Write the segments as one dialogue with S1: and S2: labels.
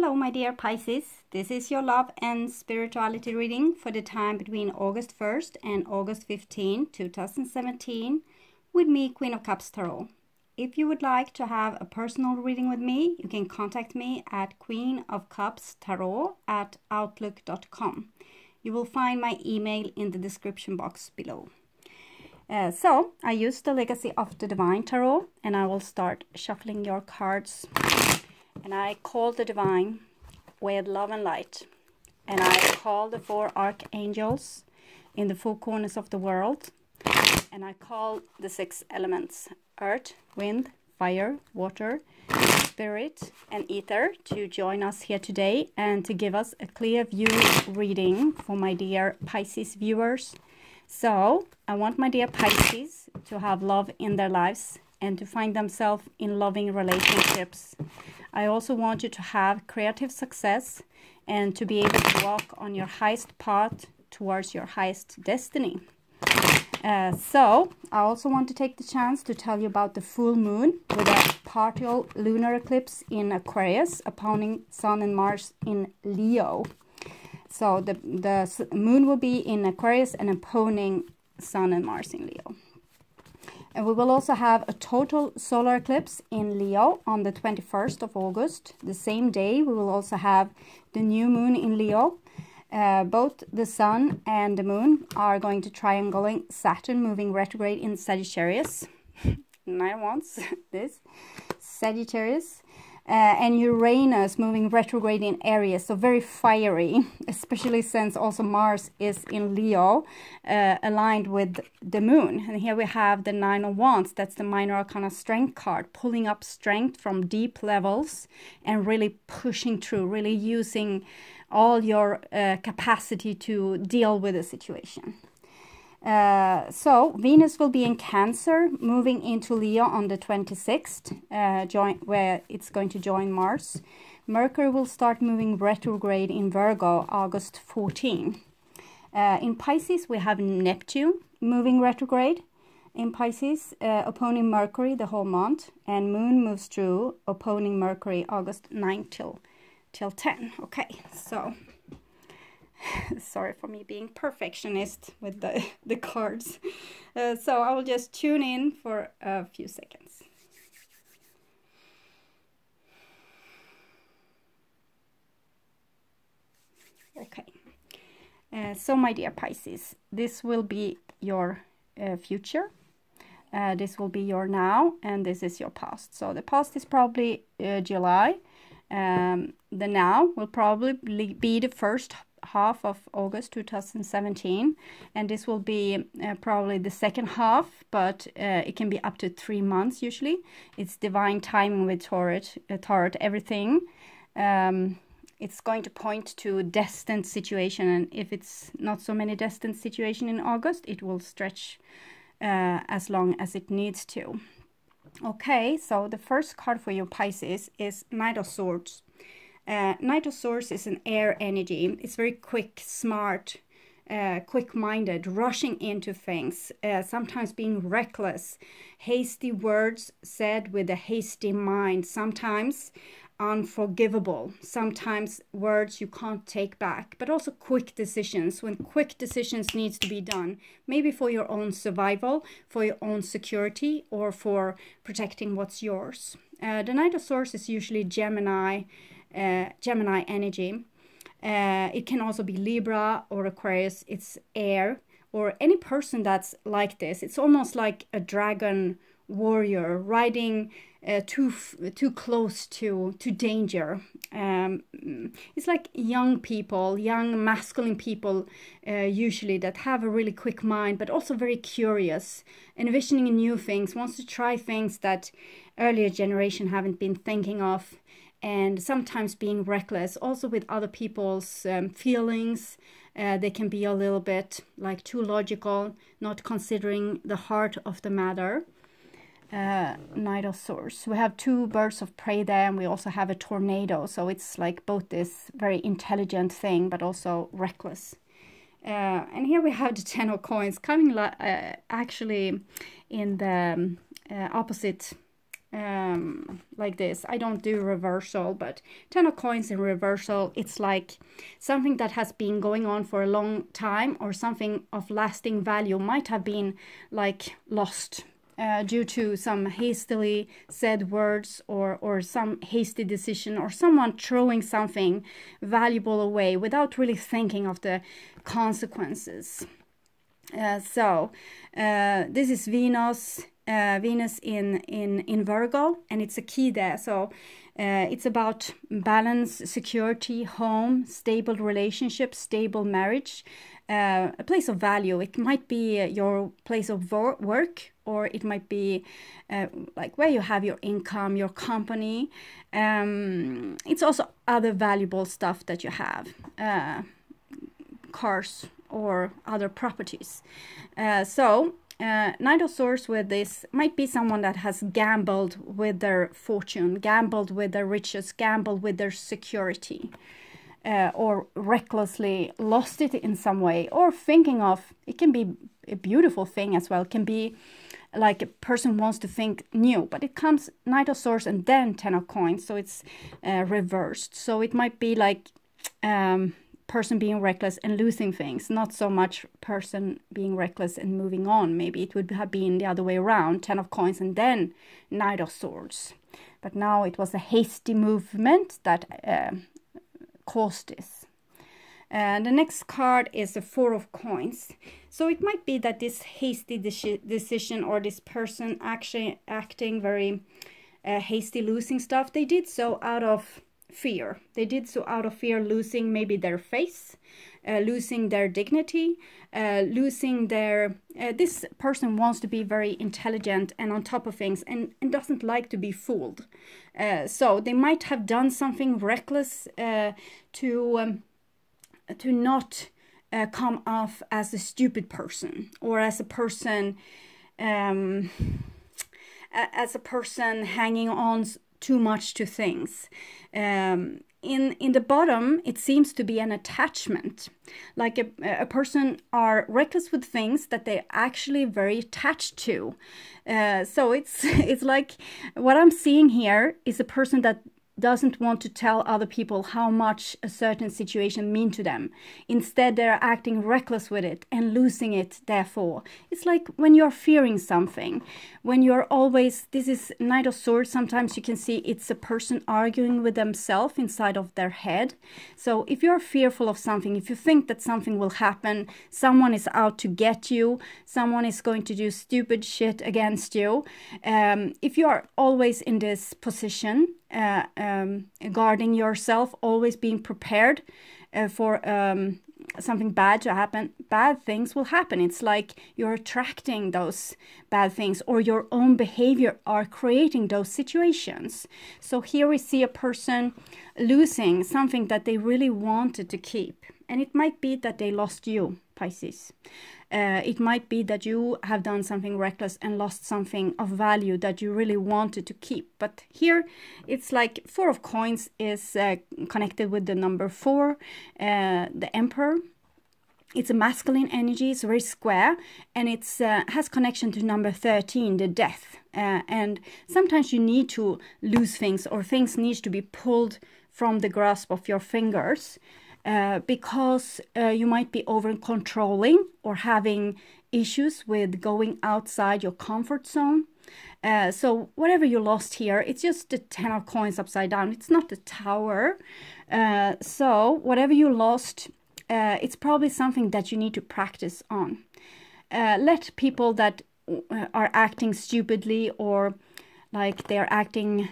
S1: Hello my dear Pisces, this is your love and spirituality reading for the time between August 1st and August 15, 2017 with me, Queen of Cups Tarot. If you would like to have a personal reading with me, you can contact me at queenofcupstarot@outlook.com. You will find my email in the description box below. So I use the Legacy of the Divine Tarot and I will start shuffling your cards. And I call the Divine with love and light. And I call the 4 archangels in the 4 corners of the world. And I call the 6 elements: earth, wind, fire, water, spirit, and ether to join us here today and to give us a clear view reading for my dear Pisces viewers. So I want my dear Pisces to have love in their lives and to find themselves in loving relationships. I also want you to have creative success and to be able to walk on your highest path towards your highest destiny. So I also want to take the chance to tell you about the full moon with a partial lunar eclipse in Aquarius, opposing Sun and Mars in Leo. So the moon will be in Aquarius and opposing Sun and Mars in Leo. And we will also have a total solar eclipse in Leo on the 21st of August. The same day, we will also have the new moon in Leo. Both the sun and the moon are going to triangulate Saturn moving retrograde in Sagittarius. 9 wands, this. Sagittarius. And Uranus moving retrograde in Aries, so very fiery, especially since also Mars is in Leo, aligned with the moon. And here we have the 9 of Wands. That's the minor arcana strength card, pulling up strength from deep levels and really pushing through, really using all your capacity to deal with the situation. So Venus will be in Cancer, moving into Leo on the 26th, where it's going to join Mars. Mercury will start moving retrograde in Virgo, August 14. In Pisces, we have Neptune moving retrograde in Pisces, opposing Mercury the whole month. And Moon moves through, opposing Mercury, August 9 till 10. Okay, so... sorry for me being perfectionist with the cards. So I will just tune in for a few seconds. Okay. So my dear Pisces, this will be your future. This will be your now, and this is your past. So the past is probably July. The now will probably be the first half of August 2017, and this will be probably the second half, but it can be up to 3 months usually. It's divine timing with Tarot, everything. It's going to point to a destined situation, and if it's not so many destined situation in August, it will stretch as long as it needs to. Okay, so the first card for you Pisces is Knight of Swords. Knight of Swords is an air energy. It's very quick, smart, quick-minded, rushing into things, sometimes being reckless, hasty words said with a hasty mind, sometimes unforgivable, sometimes words you can't take back, but also quick decisions, when quick decisions needs to be done, maybe for your own survival, for your own security, or for protecting what's yours. The Knight of Swords is usually Gemini energy. It can also be Libra or Aquarius. It's air, or any person that's like this. It's almost like a dragon warrior riding too close to danger. It's like young people, young masculine people usually, that have a really quick mind, but also very curious, envisioning new things, wants to try things that earlier generation haven't been thinking of. And sometimes being reckless, also with other people's feelings. They can be a little bit like too logical, not considering the heart of the matter. Knight of Swords. We have 2 birds of prey there, and we also have a tornado. So it's like both this very intelligent thing, but also reckless. And here we have the 10 of coins coming actually in the opposite like this. I don't do reversal, but 10 of coins in reversal, it's like something that has been going on for a long time, or something of lasting value might have been like lost due to some hastily said words, or some hasty decision, or someone throwing something valuable away without really thinking of the consequences. This is Venus in Virgo, and it's a key there. So it's about balance, security, home, stable relationship, stable marriage, a place of value. It might be your place of work, or it might be like where you have your income, your company. It's also other valuable stuff that you have, cars or other properties. Knight of Swords with this might be someone that has gambled with their fortune, gambled with their riches, gambled with their security, or recklessly lost it in some way, or thinking of, it can be a beautiful thing as well, it can be like a person wants to think new, but it comes Knight of Swords and then 10 of coins, so it's reversed. So it might be like person being reckless and losing things, not so much person being reckless and moving on. Maybe it would have been the other way around, 10 of coins and then Knight of Swords. But now it was a hasty movement that caused this. The next card is the 4 of coins. So it might be that this hasty decision, or this person actually acting very hasty, losing stuff, they did so out of fear. They did so out of fear, losing maybe their face, losing their dignity, losing their... this person wants to be very intelligent and on top of things, and doesn't like to be fooled. So they might have done something reckless to not come off as a stupid person, or as a person hanging on too much to things. In the bottom, it seems to be an attachment, like a person are reckless with things that they're actually very attached to. So it's like, what I'm seeing here is a person that doesn't want to tell other people how much a certain situation means to them. Instead, they're acting reckless with it and losing it, therefore. It's like when you're fearing something, when you're always... This is Knight of Swords. Sometimes you can see it's a person arguing with themselves inside of their head. So if you're fearful of something, if you think that something will happen, someone is out to get you, someone is going to do stupid shit against you, if you are always in this position, guarding yourself, always being prepared for something bad to happen, bad things will happen. It's like you're attracting those bad things, or your own behavior are creating those situations. So here we see a person losing something that they really wanted to keep. And it might be that they lost you, Pisces. It might be that you have done something reckless and lost something of value that you really wanted to keep. But here it's like 4 of coins is connected with the number 4, the Emperor. It's a masculine energy, it's very square, and it's has connection to number 13, the death. And sometimes you need to lose things, or things need to be pulled from the grasp of your fingers. Because you might be over controlling, or having issues with going outside your comfort zone. So whatever you lost here, it's just the 10 of coins upside down. It's not the Tower. So whatever you lost, it's probably something that you need to practice on. Let people that are acting stupidly, or like they're acting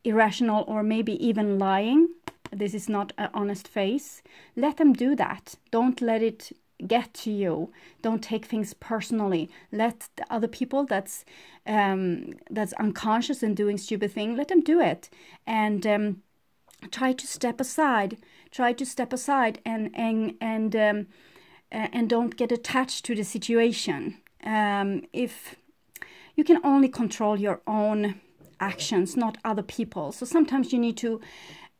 S1: irrational, or maybe even lying, this is not an honest face, let them do that. Don't let it get to you. Don't take things personally. Let the other people that's unconscious and doing stupid things, let them do it. And try to step aside. Try to step aside and don't get attached to the situation. If you can only control your own actions, not other people. So sometimes you need to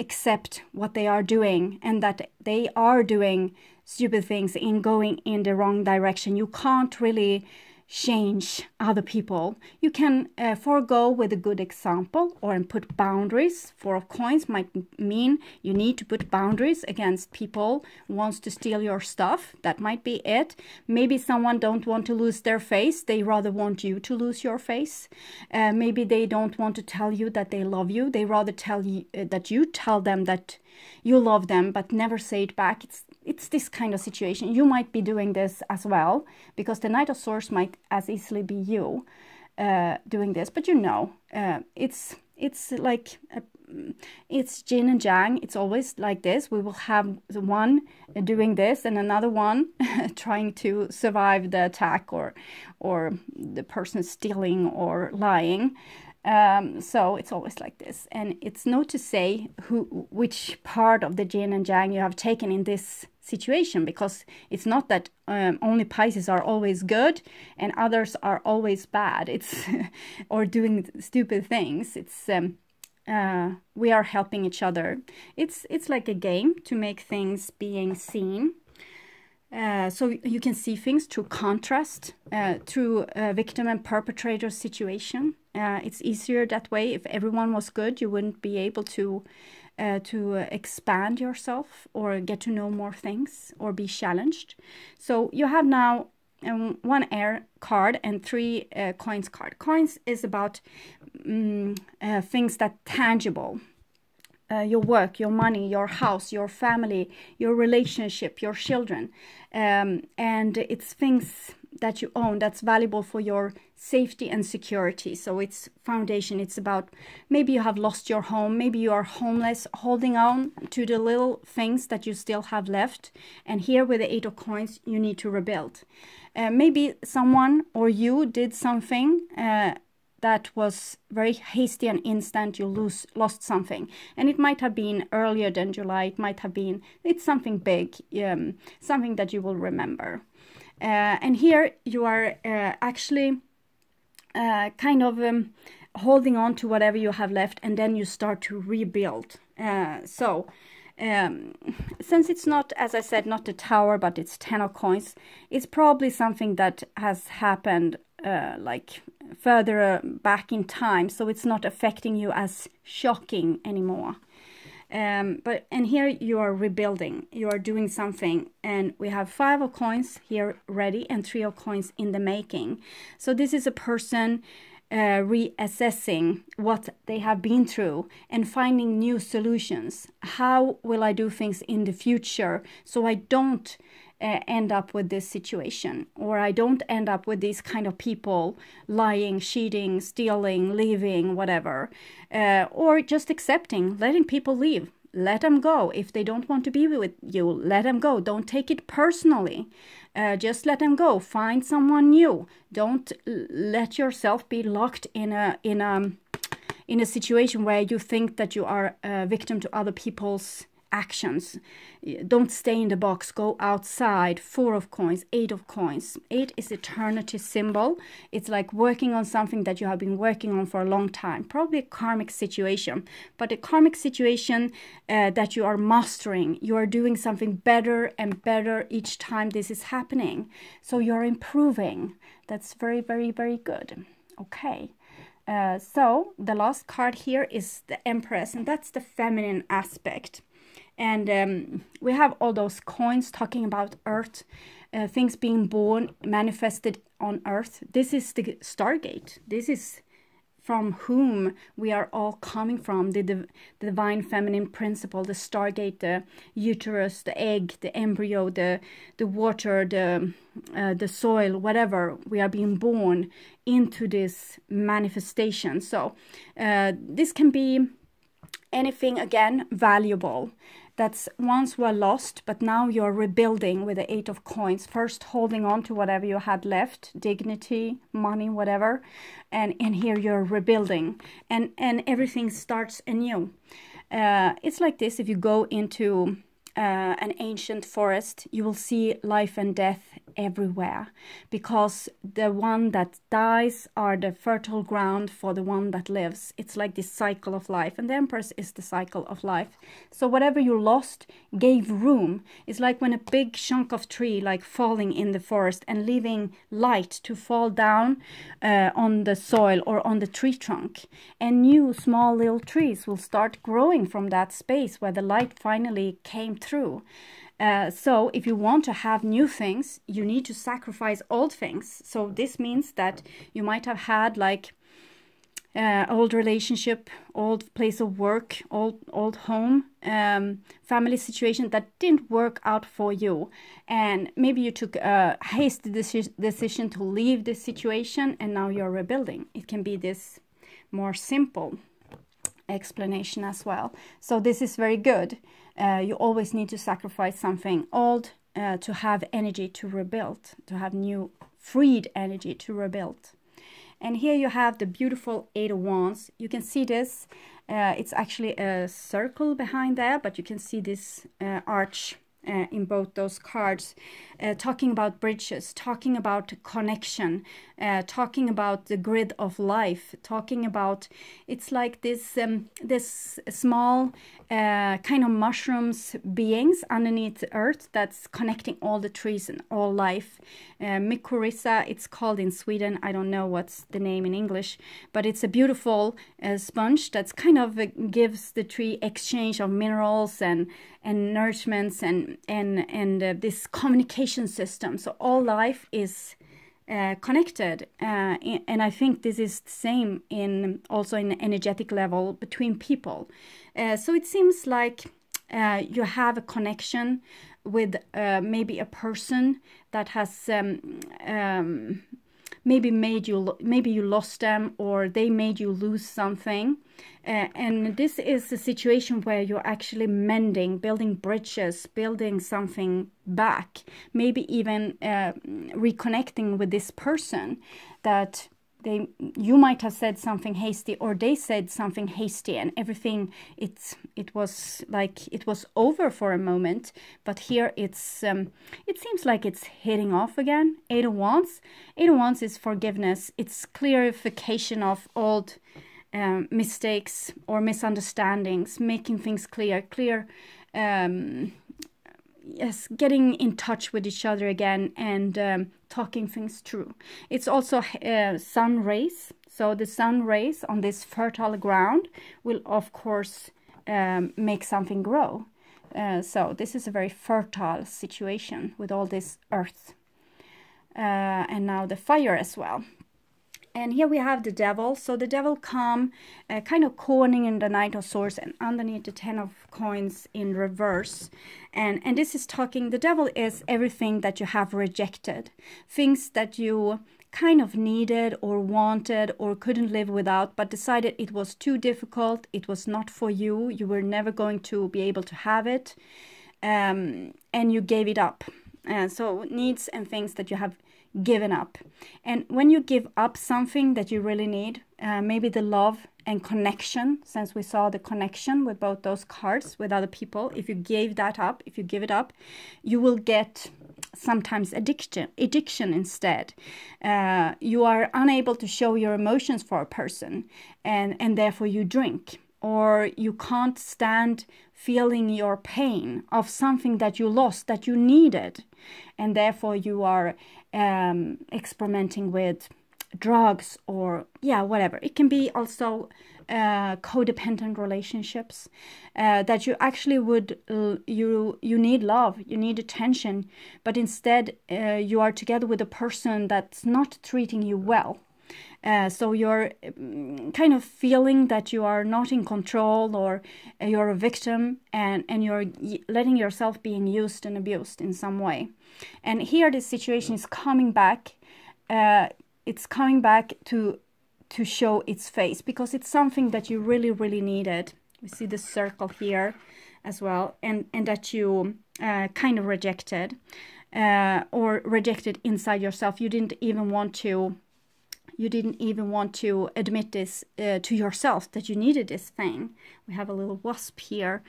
S1: accept what they are doing, and that they are doing stupid things in going in the wrong direction. You can't really change other people. You can forego with a good example or put boundaries. 4 of coins might mean you need to put boundaries against people who wants to steal your stuff. That might be it. Maybe someone don't want to lose their face. They rather want you to lose your face. Maybe they don't want to tell you that they love you. They rather tell you that you tell them that you love them, but never say it back. It's this kind of situation. You might be doing this as well, because the Knight of Swords might as easily be you doing this. But you know, it's like it's yin and yang. It's always like this. We will have one doing this and another one trying to survive the attack or the person stealing or lying. So it's always like this, and it's not to say which part of the yin and yang you have taken in this situation, because it's not that only Pisces are always good and others are always bad. It's or doing stupid things. It's we are helping each other. It's like a game to make things being seen. So you can see things through contrast, through victim and perpetrator situation. It's easier that way. If everyone was good, you wouldn't be able to expand yourself or get to know more things or be challenged. So you have now 1 air card and 3 coins card. Coins is about things that tangible. Your work, your money, your house, your family, your relationship, your children. And it's things that you own that's valuable for your safety and security. So it's foundation. It's about maybe you have lost your home, maybe you are homeless, holding on to the little things that you still have left. And here with the 8 of coins, you need to rebuild. Maybe someone or you did something that was very hasty and instant. You lost something, and it might have been earlier than July. It might have been, it's something big, something that you will remember. And here you are actually kind of holding on to whatever you have left, and then you start to rebuild. Since it's not, as I said, not the Tower, but it's 10 of coins, it's probably something that has happened like further back in time, so it's not affecting you as shocking anymore. And here you are rebuilding, you are doing something, and we have 5 of coins here ready and 3 of coins in the making. So this is a person reassessing what they have been through and finding new solutions. How will I do things in the future so I don't end up with this situation, or I don't end up with these kind of people lying, cheating, stealing, leaving, whatever, or just accepting, letting people leave. Let them go. If they don't want to be with you, let them go. Don't take it personally. Just let them go. Find someone new. Don't let yourself be locked in a situation where you think that you are a victim to other people's actions. Don't stay in the box. Go outside. 4 of coins, 8 of coins. 8 is eternity symbol. It's like working on something that you have been working on for a long time. Probably a karmic situation, but a karmic situation that you are mastering. You are doing something better and better each time this is happening. So you're improving. That's very, very, very good. Okay. So the last card here is the Empress, and that's the feminine aspect. And we have all those coins talking about Earth, things being born, manifested on Earth. This is the Stargate. This is from whom we are all coming from, the divine feminine principle, the Stargate, the uterus, the egg, the embryo, the water, the soil, whatever. We are being born into this manifestation. So this can be anything, again, valuable. That's once were lost, but now you're rebuilding with the 8 of coins. First holding on to whatever you had left, dignity, money, whatever. And here you're rebuilding. And everything starts anew. It's like this. If you go into an ancient forest, you will see life and death everywhere, because the one that dies are the fertile ground for the one that lives. It's like this cycle of life, and the Empress is the cycle of life. So whatever you lost gave room. It's like when a big chunk of tree like falling in the forest and leaving light to fall down on the soil or on the tree trunk, and new small little trees will start growing from that space where the light finally came through. So if you want to have new things, you need to sacrifice old things. So this means that you might have had like old relationship, old place of work, old home, family situation that didn't work out for you, and maybe you took a hasty decision to leave this situation, and now you're rebuilding. It can be this more simple explanation as well. So this is very good. You always need to sacrifice something old to have energy to rebuild, to have new freed energy to rebuild. And here you have the beautiful Eight of Wands. You can see this. It's actually a circle behind there, but you can see this arch in both those cards, talking about bridges, talking about connection, talking about the grid of life, talking about, it's like this this small kind of mushrooms beings underneath the earth that's connecting all the trees and all life. Mycorrhiza, it's called in Sweden. I don't know what's the name in English, but it's a beautiful sponge that's kind of gives the tree exchange of minerals and nourishments and this communication system. So all life is connected, and I think this is the same in also in the energetic level between people. So it seems like you have a connection with maybe a person that has maybe you lost them, or they made you lose something, and this is a situation where you're actually mending, building bridges, building something back, maybe even reconnecting with this person that you might have said something hasty, or they said something hasty, and everything it was like it was over for a moment. But here it's it seems like it's hitting off again. Eight of Wands. Eight of Wands is forgiveness. It's clarification of old mistakes or misunderstandings, making things clear. Yes, getting in touch with each other again, and talking things through. It's also sun rays. So the sun rays on this fertile ground will, of course, make something grow. So this is a very fertile situation with all this earth. And now the fire as well. And here we have the devil. So the devil come kind of cornering in the Knight of Swords, and underneath the Ten of Coins in reverse. And this is talking, the devil is everything that you have rejected. Things that you kind of needed or wanted or couldn't live without, but decided it was too difficult, it was not for you, you were never going to be able to have it, and you gave it up. So needs and things that you have given up. And when you give up something that you really need, maybe the love and connection, since we saw the connection with both those cards with other people, if you gave that up, if you give it up, you will get sometimes addiction instead. You are unable to show your emotions for a person, and therefore you drink, or you can't stand feeling your pain of something that you lost, that you needed, and therefore you are experimenting with drugs, or whatever. It can be also codependent relationships, that you actually would you need love, you need attention, but instead you are together with a person that's not treating you well. So you're kind of feeling that you are not in control, or you're a victim, and you're letting yourself being used and abused in some way. And here the situation is coming back. It's coming back to show its face, because it's something that you really, really needed. We see the circle here as well, and that you kind of rejected, or rejected inside yourself. You didn't even want to You didn't even want to admit this to yourself, that you needed this thing. We have a little wasp here.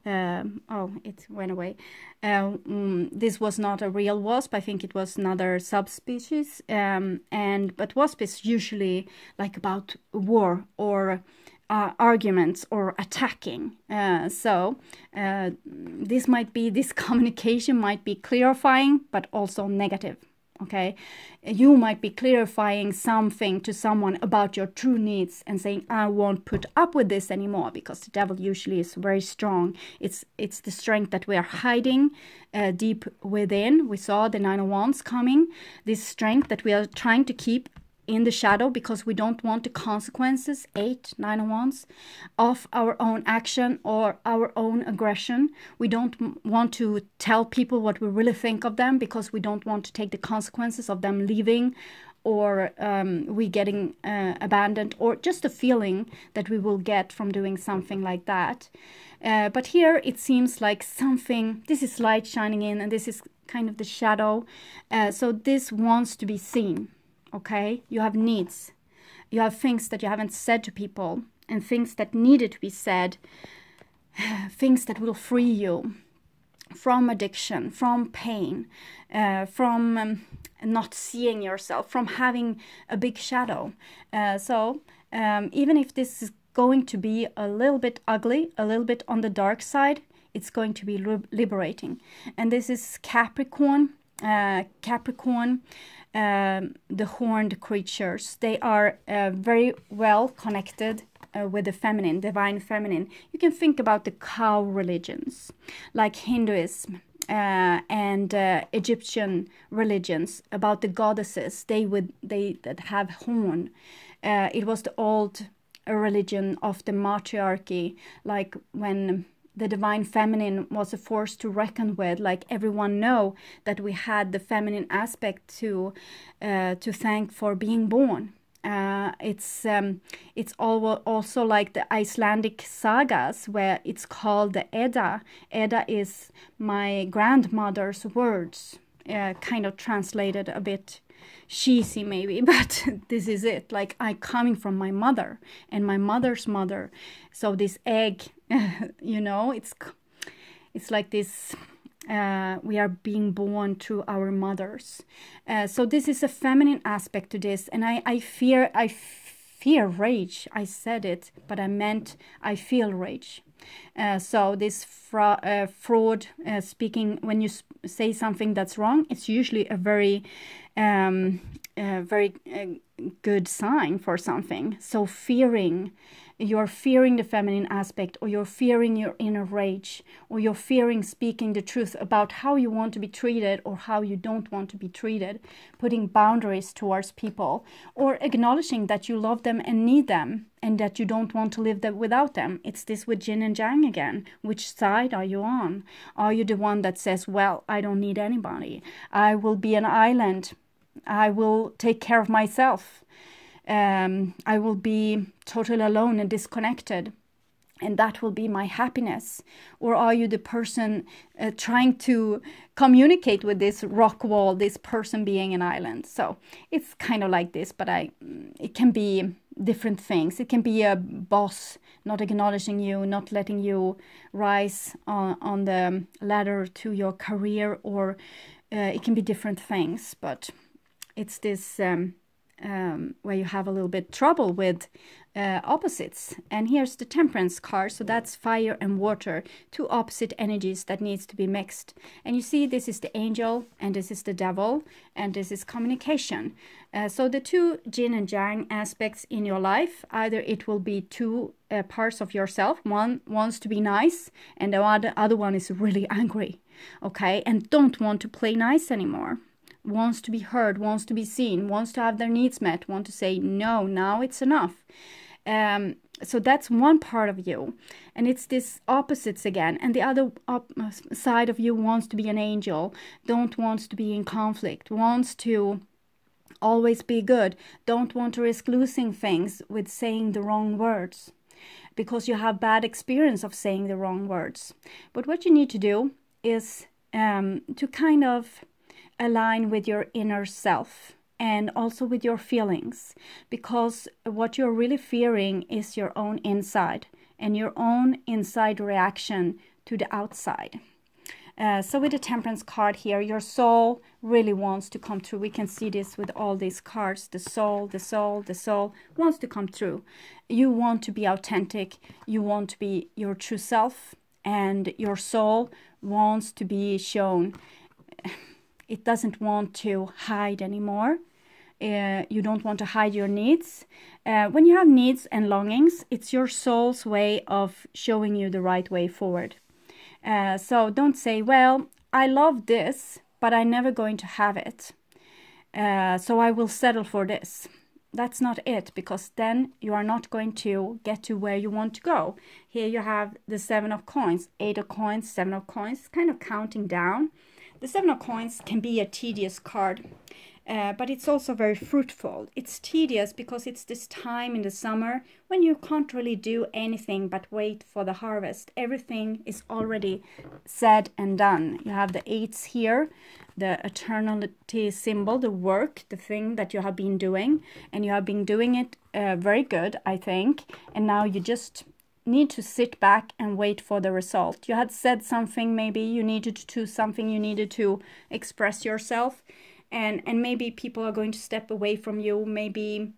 S1: Oh, it went away. This was not a real wasp. I think it was another subspecies. But wasp is usually like about war or arguments or attacking. This communication might be clarifying, but also negative. Okay, you might be clarifying something to someone about your true needs and saying, I won't put up with this anymore, because the devil usually is very strong. It's the strength that we are hiding deep within. We saw the Nine of Wands coming, this strength that we are trying to keep in the shadow because we don't want the consequences, 8, 9 of Wands, of our own action or our own aggression. We don't want to tell people what we really think of them because we don't want to take the consequences of them leaving, or we getting abandoned, or just a feeling that we will get from doing something like that. But here it seems like something, this is light shining in, and this is kind of the shadow. So this wants to be seen. Okay, you have needs, you have things that you haven't said to people, and things that needed to be said, things that will free you from addiction, from pain, from not seeing yourself, from having a big shadow. Even if this is going to be a little bit ugly, a little bit on the dark side, it's going to be liberating. And this is Capricorn. The horned creatures, they are very well connected with the feminine, divine feminine. You can think about the cow religions like Hinduism and Egyptian religions, about the goddesses, they that have horn. It was the old religion of the matriarchy, like when the divine feminine was a force to reckon with. Like everyone know that we had the feminine aspect to thank for being born. It's also like the Icelandic sagas, where it's called the Edda. Edda is my grandmother's words, kind of translated a bit cheesy maybe, but this is it. Like, I coming from my mother and my mother's mother. So this egg, you know, it's like this, we are being born through our mothers. So this is a feminine aspect to this, and I fear rage. I said it, but I meant I feel rage. So this fraud speaking, when you say something that's wrong, it's usually a very good sign for something. So you're fearing the feminine aspect, or you're fearing your inner rage, or you're fearing speaking the truth about how you want to be treated or how you don't want to be treated, putting boundaries towards people, or acknowledging that you love them and need them, and that you don't want to live without them. It's this with yin and yang again. Which side are you on? Are you the one that says, well, I don't need anybody, I will be an island, I will take care of myself, I will be totally alone and disconnected, and that will be my happiness? Or are you the person trying to communicate with this rock wall, this person being an island? So it's kind of like this, but it can be different things. It can be a boss not acknowledging you, not letting you rise on the ladder to your career, or it can be different things, but it's this where you have a little bit trouble with opposites. And here's the Temperance card. So that's fire and water, two opposite energies that needs to be mixed. And you see, this is the angel, and this is the devil, and this is communication. So the two yin and yang aspects in your life, either it will be two parts of yourself. One wants to be nice, and the other one is really angry, okay, and don't want to play nice anymore. Wants to be heard, wants to be seen, wants to have their needs met, want to say, no, now it's enough. So that's one part of you, and it's this opposites again. And the other side of you wants to be an angel, don't wants to be in conflict, wants to always be good, don't want to risk losing things with saying the wrong words, because you have bad experience of saying the wrong words. But what you need to do is to kind of align with your inner self and also with your feelings, because what you're really fearing is your own inside and your own inside reaction to the outside. So with the Temperance card here, your soul really wants to come through. We can see this with all these cards. The soul wants to come through. You want to be authentic. You want to be your true self. And your soul wants to be shown. It doesn't want to hide anymore. You don't want to hide your needs. When you have needs and longings, it's your soul's way of showing you the right way forward. So don't say, well, I love this, but I'm never going to have it. So I will settle for this. That's not it, because then you are not going to get to where you want to go. Here you have the 7 of coins, 8 of coins, 7 of coins, kind of counting down. The 7 of coins can be a tedious card. But it's also very fruitful. It's tedious because it's this time in the summer when you can't really do anything but wait for the harvest. Everything is already said and done. You have the 8s here, the eternity symbol, the work, the thing that you have been doing. And you have been doing it very good, I think. And now you just need to sit back and wait for the result. You had said something, maybe you needed to do something, you needed to express yourself. And maybe people are going to step away from you. Maybe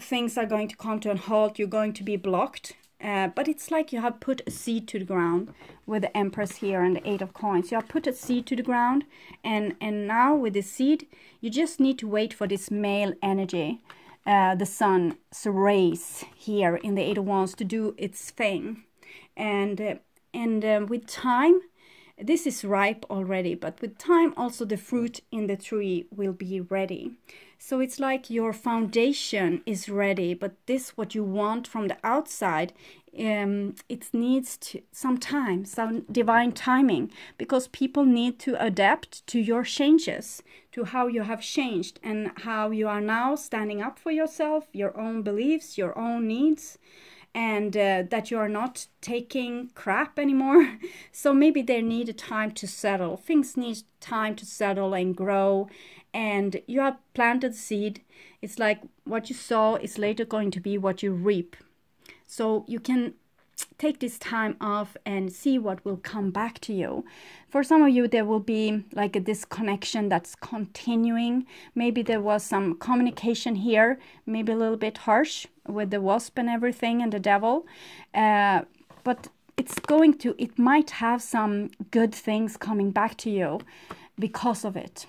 S1: things are going to come to a halt. You're going to be blocked. But it's like you have put a seed to the ground with the Empress here and the 8 of coins. You have put a seed to the ground. And now with the seed, you just need to wait for this male energy, the sun's rays here in the 8 of wands, to do its thing. And with time, this is ripe already, but with time also the fruit in the tree will be ready. So it's like your foundation is ready, but this what you want from the outside, it needs some time, some divine timing, because people need to adapt to your changes, to how you have changed and how you are now standing up for yourself, your own beliefs, your own needs. And that you are not taking crap anymore. So maybe they need a time to settle. Things need time to settle and grow. And you have planted seed. It's like what you sow is later going to be what you reap. So you can take this time off and see what will come back to you. For some of you, there will be like a disconnection that's continuing. Maybe there was some communication here, maybe a little bit harsh with the wasp and everything and the devil. But it might have some good things coming back to you because of it.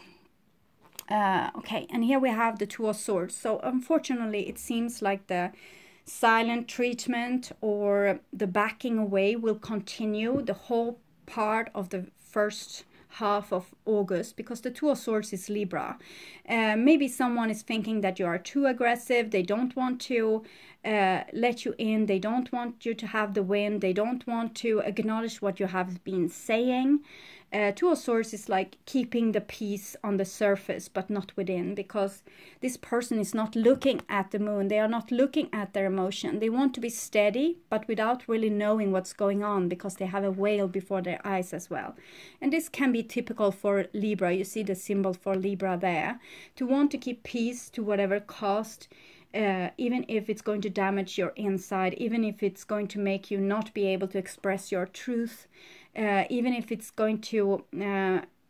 S1: Okay, and here we have the 2 of swords. So unfortunately, it seems like the silent treatment or the backing away will continue the whole part of the first half of August, because the 2 of swords is Libra. Maybe someone is thinking that you are too aggressive. They don't want to let you in. They don't want you to have the win. They don't want to acknowledge what you have been saying. 2 of swords is like keeping the peace on the surface but not within, because this person is not looking at the moon. They are not looking at their emotion. They want to be steady but without really knowing what's going on, because they have a veil before their eyes as well. And this can be typical for Libra. You see the symbol for Libra there. To want to keep peace to whatever cost, even if it's going to damage your inside, even if it's going to make you not be able to express your truth, even if it's going to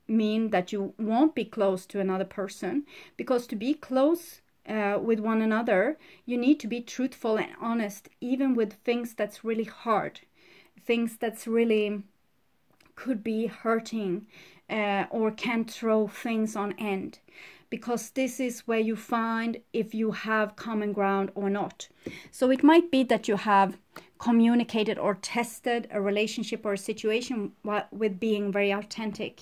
S1: mean that you won't be close to another person. Because to be close with one another, you need to be truthful and honest, even with things that's really hard, things that's really could be hurting or can throw things on end. Because this is where you find if you have common ground or not. So it might be that you have communicated or tested a relationship or a situation with being very authentic.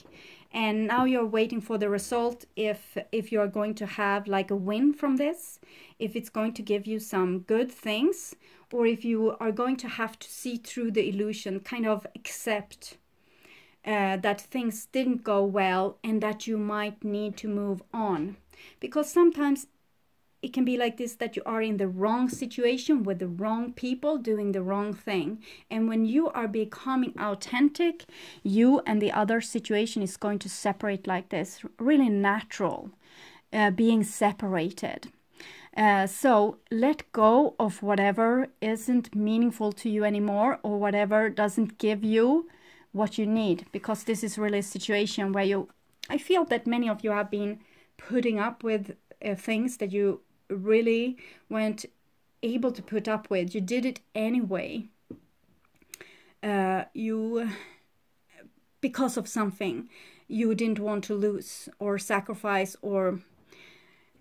S1: And now you're waiting for the result, if you're going to have like a win from this, if it's going to give you some good things, or if you are going to have to see through the illusion, kind of accept that things didn't go well and that you might need to move on. Because sometimes it can be like this, that you are in the wrong situation with the wrong people doing the wrong thing. And when you are becoming authentic, you and the other situation is going to separate like this, really natural, being separated. So let go of whatever isn't meaningful to you anymore, or whatever doesn't give you what you need, because this is really a situation where I feel that many of you have been putting up with things that you really weren't able to put up with. You did it anyway. Because of something you didn't want to lose or sacrifice,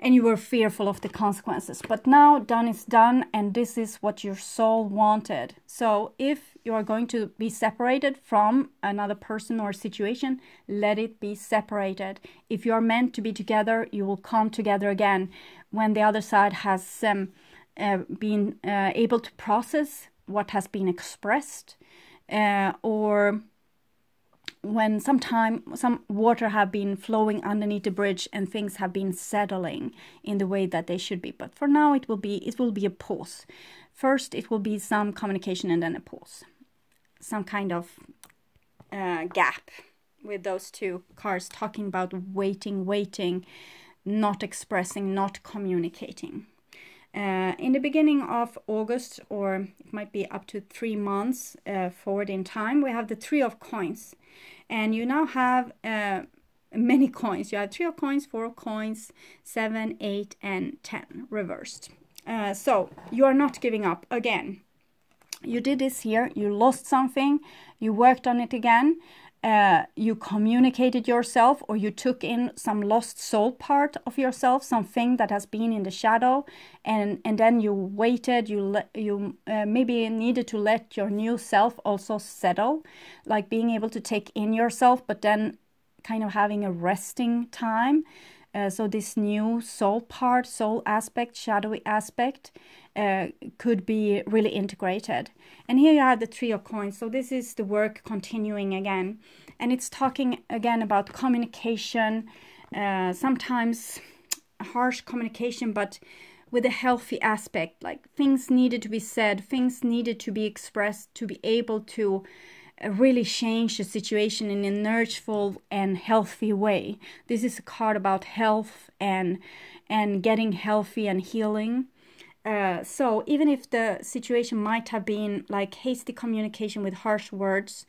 S1: and you were fearful of the consequences. But now done is done, and this is what your soul wanted. So if you are going to be separated from another person or situation, let it be separated. If you are meant to be together, you will come together again when the other side has been able to process what has been expressed, or when some water have been flowing underneath the bridge and things have been settling in the way that they should be. But for now, it will be a pause. First, it will be some communication, and then a pause. Some kind of gap with those two cards talking about waiting, not expressing, not communicating. In the beginning of August, or it might be up to 3 months forward in time, we have the Three of Coins. And you now have many coins. You have 3 of Coins, 4 of Coins, 7, 8, and 10 reversed. So you are not giving up again. You did this here. You lost something. You worked on it again. You communicated yourself, or you took in some lost soul part of yourself, something that has been in the shadow, and then you waited. You maybe needed to let your new self also settle, like being able to take in yourself, but then kind of having a resting time. So this new soul part, soul aspect, shadowy aspect could be really integrated. And here you have the Three of Coins. So this is the work continuing again. And it's talking again about communication, sometimes harsh communication, but with a healthy aspect. Like things needed to be said, things needed to be expressed to be able to really change the situation in a nurtureful and healthy way. This is a card about health and getting healthy and healing. So even if the situation might have been like hasty communication with harsh words,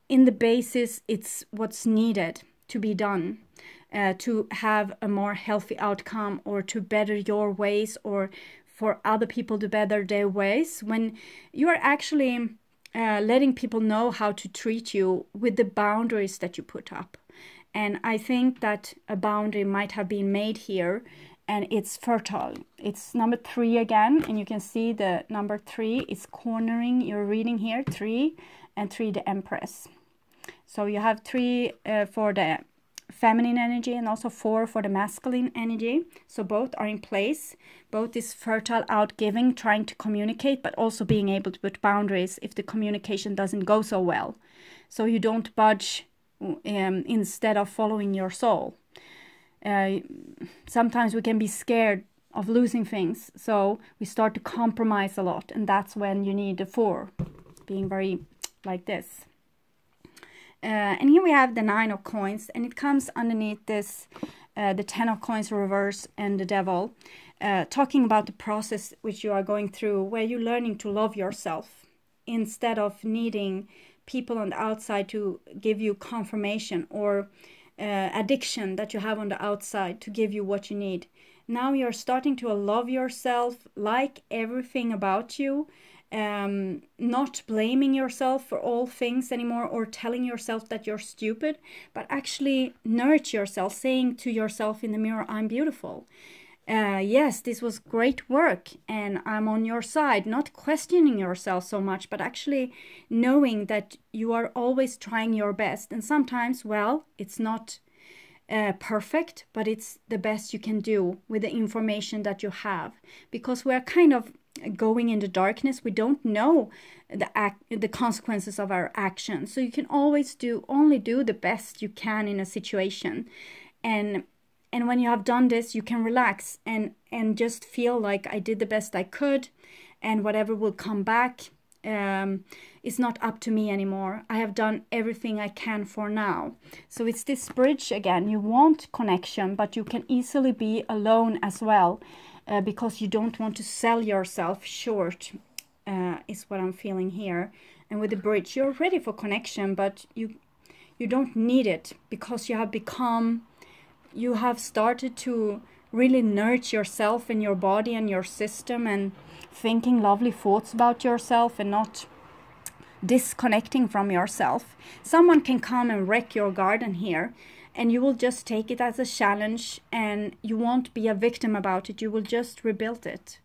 S1: in the basis it's what's needed to be done to have a more healthy outcome, or to better your ways, or for other people to better their ways. When you are actually letting people know how to treat you with the boundaries that you put up. And I think that a boundary might have been made here, and it's fertile. It's number 3 again, and you can see the number 3 is cornering your reading here, 3 and 3 the Empress. So you have 3 for the feminine energy, and also 4 for the masculine energy. So both are in place. Both is fertile, outgiving, trying to communicate, but also being able to put boundaries if the communication doesn't go so well. So you don't budge instead of following your soul. Sometimes we can be scared of losing things, so we start to compromise a lot, and that's when you need the 4 being very like this. And here we have the 9 of Coins, and it comes underneath this, the 10 of Coins reverse and the Devil, talking about the process which you are going through, where you're learning to love yourself instead of needing people on the outside to give you confirmation, or addiction that you have on the outside to give you what you need. Now you're starting to love yourself, like everything about you, not blaming yourself for all things anymore, or telling yourself that you're stupid, but actually nurture yourself, saying to yourself in the mirror, I'm beautiful. Yes, this was great work, and I'm on your side. Not questioning yourself so much, but actually knowing that you are always trying your best. And sometimes, well, it's not perfect, but it's the best you can do with the information that you have, because we're kind of going in the darkness. We don't know the consequences of our actions, so you can always only do the best you can in a situation. And And when you have done this, you can relax and just feel like I did the best I could, and whatever will come back is not up to me anymore. I have done everything I can for now. So it's this bridge again. You want connection, but you can easily be alone as well, because you don't want to sell yourself short, is what I'm feeling here. And with the bridge, you're ready for connection, but you don't need it, because you have started to really nurture yourself and your body and your system, and thinking lovely thoughts about yourself and not disconnecting from yourself. Someone can come and wreck your garden here, and you will just take it as a challenge, and you won't be a victim about it. You will just rebuild it.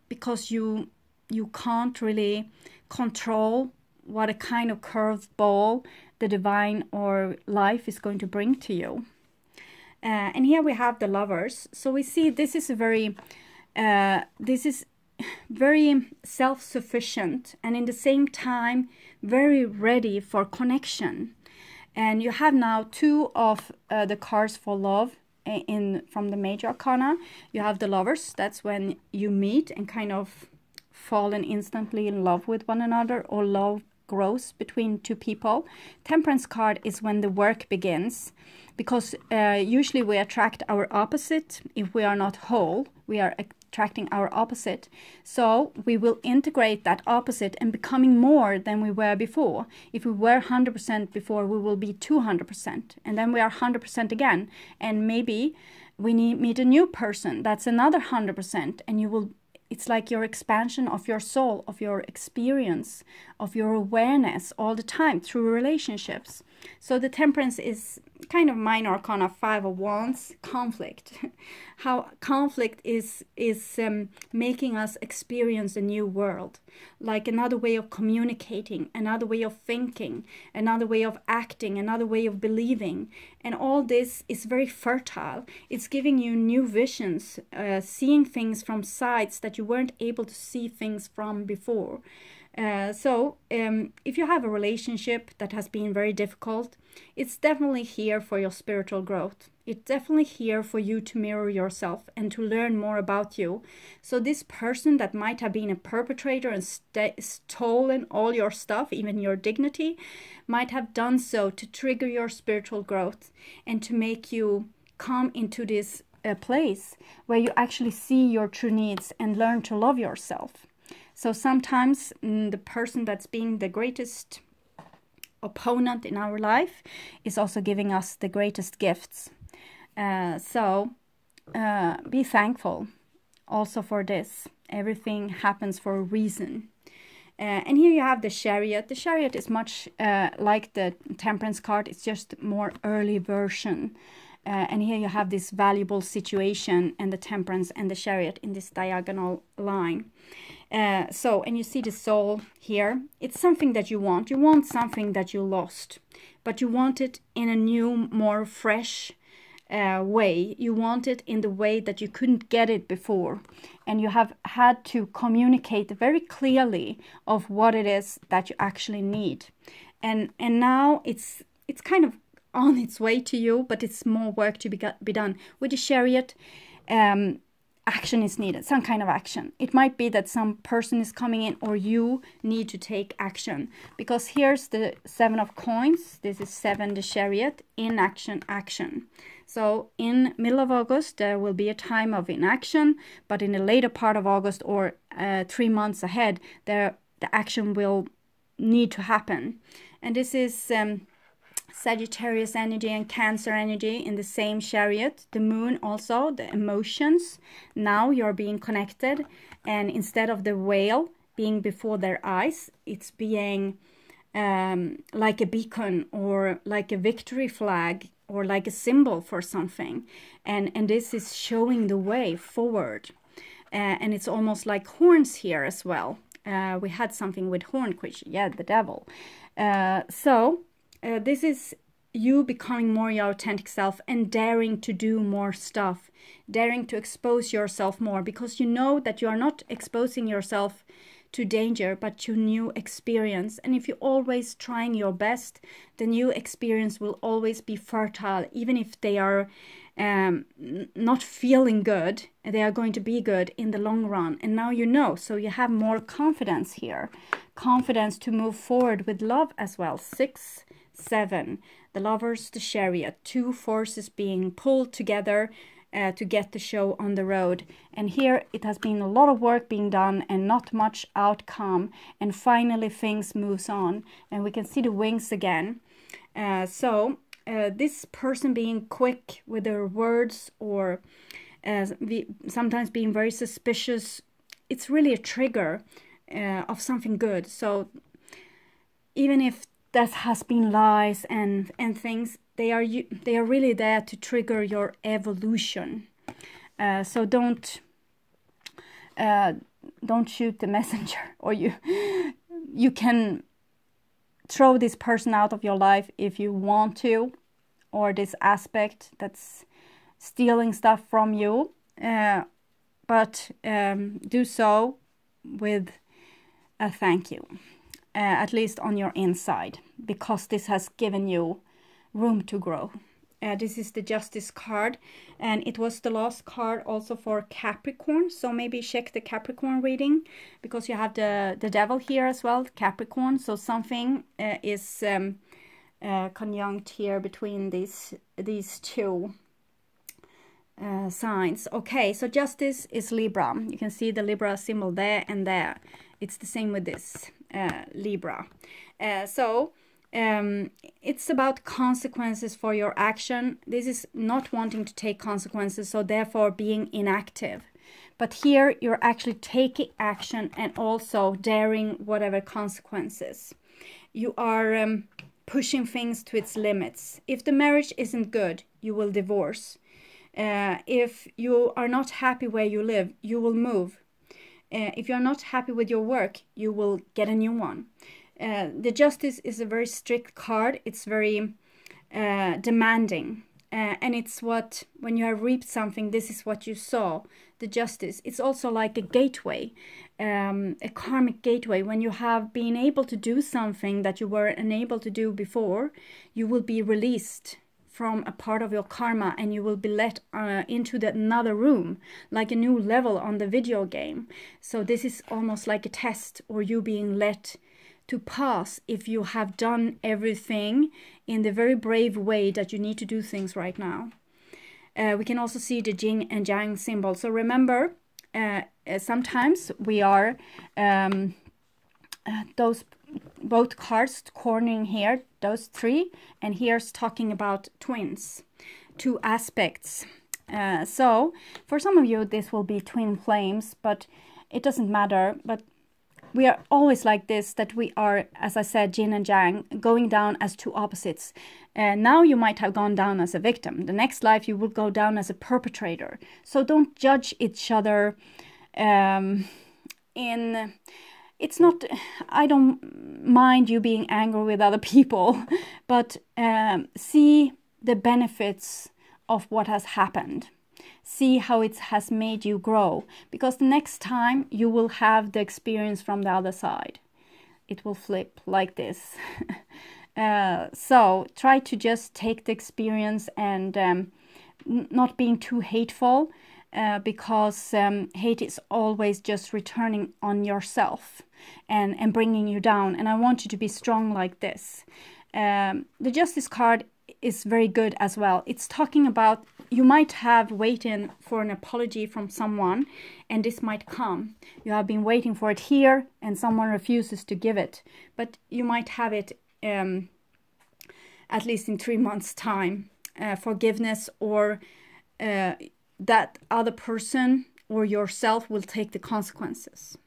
S1: Because you can't really control what a kind of curved ball the divine or life is going to bring to you. And here we have the Lovers. So we see this is very self-sufficient, and in the same time very ready for connection. And you have now 2 of the cards for love from the major arcana. You have the Lovers. That's when you meet and kind of fallen instantly in love with one another, or love grows between 2 people. Temperance card is when the work begins, because usually we attract our opposite. If we are not whole, we are attracting our opposite. So we will integrate that opposite and becoming more than we were before. If we were 100% before, we will be 200%, and then we are 100% again, and maybe we meet a new person that's another 100%, and you will. It's like your expansion of your soul, of your experience, of your awareness all the time through relationships. So the Temperance is kind of minor arcana 5 of Wands, conflict. How conflict is making us experience a new world, like another way of communicating, another way of thinking, another way of acting, another way of believing. And all this is very fertile. It's giving you new visions, seeing things from sides that you weren't able to see things from before. So if you have a relationship that has been very difficult, it's definitely here for your spiritual growth. It's definitely here for you to mirror yourself and to learn more about you. So this person that might have been a perpetrator and stolen all your stuff, even your dignity, might have done so to trigger your spiritual growth and to make you come into this place where you actually see your true needs and learn to love yourself. So sometimes the person that's being the greatest opponent in our life is also giving us the greatest gifts. So be thankful also for this. Everything happens for a reason. And here you have the Chariot. The Chariot is much like the Temperance card. It's just more early version. And here you have this valuable situation and the Temperance and the Chariot in this diagonal line. And you see the Soul here. It's something that you want. You want something that you lost, but you want it in a new, more fresh way. You want it in the way that you couldn't get it before. And you have had to communicate very clearly of what it is that you actually need. And now it's kind of on its way to you, but it's more work to be done. With the Chariot, action is needed, some kind of action. It might be that some person is coming in, or you need to take action. Because here's the 7 of Coins. This is 7, the Chariot, inaction, action. So in middle of August, there will be a time of inaction, but in the later part of August, or 3 months ahead, the action will need to happen. And this is Sagittarius energy and Cancer energy in the same Chariot. The Moon also, the emotions. Now you're being connected, and instead of the whale being before their eyes, it's being like a beacon, or like a victory flag, or like a symbol for something. And this is showing the way forward. And it's almost like horns here as well. We had something with horn, which, yeah, the devil. This is you becoming more your authentic self and daring to do more stuff, daring to expose yourself more, because you know that you are not exposing yourself to danger, but to new experience. And if you're always trying your best, the new experience will always be fertile, even if they are not feeling good, they are going to be good in the long run. And now you know, so you have more confidence here, confidence to move forward with love as well. 6, 7, the Lovers, the Chariot, two forces being pulled together to get the show on the road. And here it has been a lot of work being done and not much outcome, and finally things moves on, and we can see the wings again. This person being quick with their words, or sometimes being very suspicious, it's really a trigger of something good. So even if that has been lies and things, they are really there to trigger your evolution. So don't shoot the messenger, or you can throw this person out of your life if you want to, or this aspect that's stealing stuff from you, but do so with a thank you, at least on your inside, because this has given you room to grow. This is the Justice card, and it was the last card also for Capricorn, so maybe check the Capricorn reading, because you have the Devil here as well, Capricorn, so something is conjunct here between these two signs. Okay, so Justice is Libra. You can see the Libra symbol there and there. It's the same with this Libra. It's about consequences for your action. This is not wanting to take consequences, so therefore being inactive. But here you're actually taking action and also daring whatever consequences. You are pushing things to its limits. If the marriage isn't good, you will divorce. If you are not happy where you live, you will move. If you're not happy with your work, you will get a new one. The Justice is a very strict card. It's very demanding. And it's what, when you have reaped something, this is what you saw. The Justice. It's also like a gateway, a karmic gateway. When you have been able to do something that you were unable to do before, you will be released from a part of your karma, and you will be let into another room, like a new level on the video game. So this is almost like a test, or you being let to pass if you have done everything in the very brave way that you need to do things right now. We can also see the yin and yang symbol. So remember, sometimes we are those both cards cornering here, those three, and here's talking about twins, two aspects. So for some of you this will be twin flames, but it doesn't matter. But we are always like this, that we are, as I said, yin and yang, going down as two opposites. Now you might have gone down as a victim. The next life you will go down as a perpetrator. So don't judge each other it's not, I don't mind you being angry with other people, but see the benefits of what has happened. See how it has made you grow, because the next time you will have the experience from the other side. It will flip like this. So try to just take the experience and not being too hateful, because hate is always just returning on yourself and bringing you down. And I want you to be strong like this. The Justice card is very good as well. It's talking about, you might have waited for an apology from someone, and this might come. You have been waiting for it here, and someone refuses to give it. But you might have it at least in 3 months' time. Forgiveness, or that other person or yourself will take the consequences.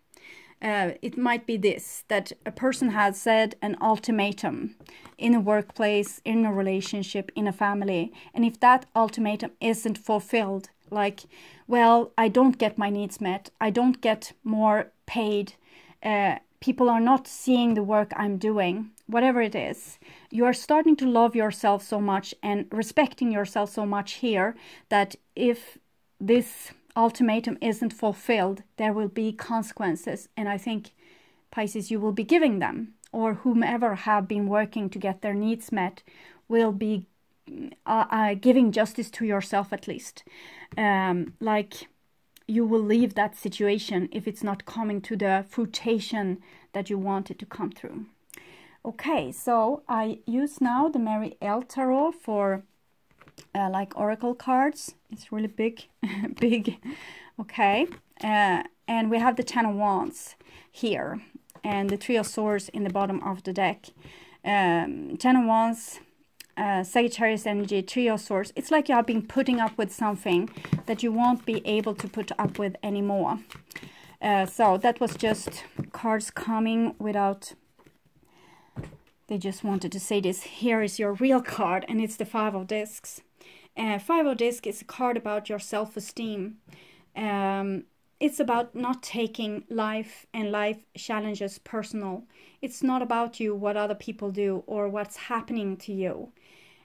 S1: It might be this, that a person has said an ultimatum in a workplace, in a relationship, in a family. And if that ultimatum isn't fulfilled, like, well, I don't get my needs met, I don't get more paid, people are not seeing the work I'm doing, whatever it is, you are starting to love yourself so much and respecting yourself so much here, that if this ultimatum isn't fulfilled, there will be consequences. And I think Pisces, you will be giving them, or whomever have been working to get their needs met will be giving justice to yourself at least. Like you will leave that situation if it's not coming to the fruition that you want it to come through. Okay, so I use now the Mary L Tarot for like oracle cards. It's really big, big. Okay, and we have the Ten of Wands here and the Three of Swords in the bottom of the deck. Ten of Wands, Sagittarius energy, Three of Swords. It's like you have been putting up with something that you won't be able to put up with anymore. So that was just cards coming without... They just wanted to say this. Here is your real card, and it's the Five of Discs. Five of Discs is a card about your self-esteem. It's about not taking life and life challenges personal. It's not about you, what other people do, or what's happening to you.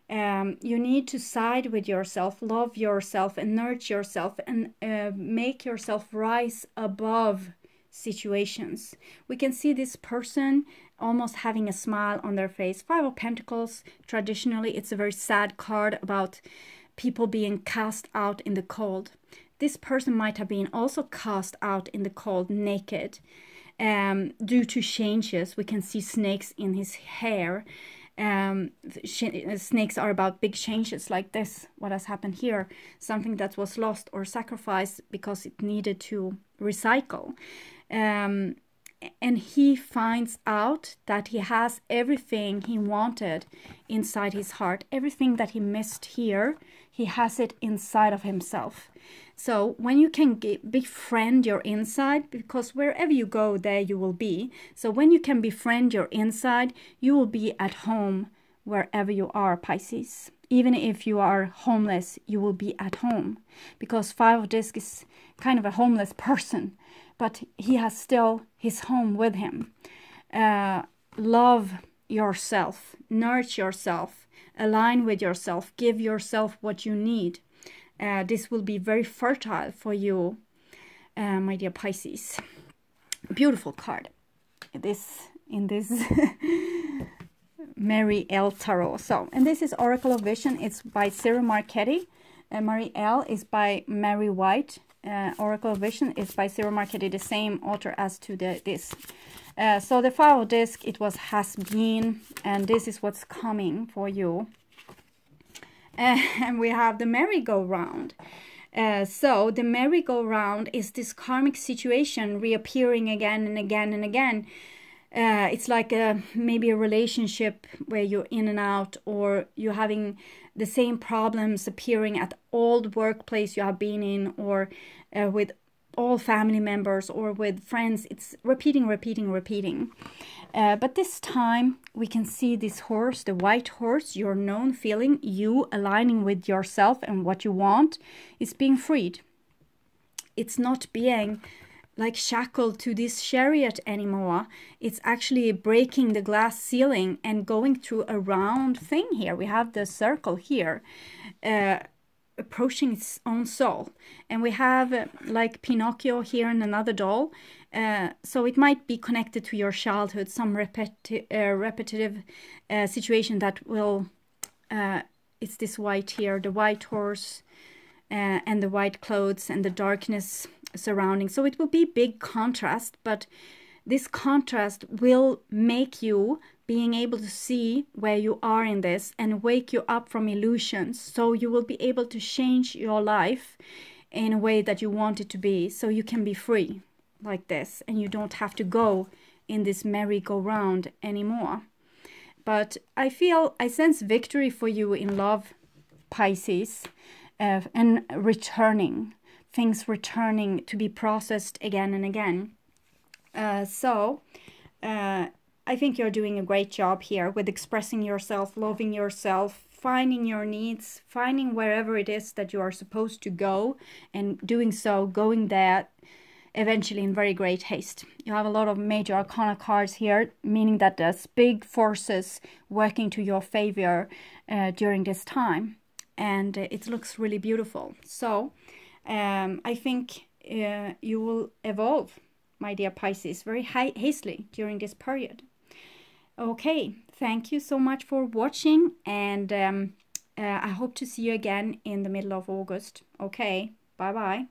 S1: You need to side with yourself, love yourself, and nurture yourself, and make yourself rise above situations. We can see this person almost having a smile on their face. Five of Pentacles, traditionally, it's a very sad card about people being cast out in the cold. This person might have been also cast out in the cold, naked, due to changes. We can see snakes in his hair. Snakes are about big changes like this, what has happened here, something that was lost or sacrificed because it needed to recycle. And he finds out that he has everything he wanted inside his heart. Everything that he missed here, he has it inside of himself. So when you can befriend your inside, because wherever you go, there you will be. So when you can befriend your inside, you will be at home wherever you are, Pisces. Even if you are homeless, you will be at home. Because Five of Discs is kind of a homeless person, but he has still his home with him. Love yourself, nurture yourself, align with yourself, give yourself what you need. This will be very fertile for you, my dear Pisces. Beautiful card. In this Mary L Tarot. So, and this is Oracle of Vision. It's by Cyril Marchetti. Mary L is by Mary White. Oracle of Vision is by Cyril Marchetti, the same author as to this. So the Five of Discs, it was has been, and this is what's coming for you. And we have the merry-go-round. So the merry-go-round is this karmic situation reappearing again and again and again. It's like maybe a relationship where you're in and out, or you're having the same problems appearing at the old workplace you have been in, or with all family members, or with friends. It's repeating. But this time we can see this horse, the white horse, your known feeling, you aligning with yourself and what you want, is being freed. It's not being like shackled to this chariot anymore. It's actually breaking the glass ceiling and going through a round thing here. We have the circle here, approaching its own soul. And we have like Pinocchio here and another doll. So it might be connected to your childhood, some repetitive situation that will, it's this white here, the white horse, and the white clothes and the darkness surrounding. So it will be big contrast, but this contrast will make you being able to see where you are in this and wake you up from illusions. So you will be able to change your life in a way that you want it to be, so you can be free like this, and you don't have to go in this merry-go-round anymore. But I sense victory for you in love, Pisces, and returning, things returning to be processed again and again. So I think you're doing a great job here with expressing yourself, loving yourself, finding your needs, finding wherever it is that you are supposed to go, and doing so, going there eventually in very great haste. You have a lot of major arcana cards here, meaning that there's big forces working to your favor during this time, and it looks really beautiful. So I think you will evolve my dear Pisces, very hastily during this period. Okay, thank you so much for watching, and I hope to see you again in the middle of August. Okay, bye-bye.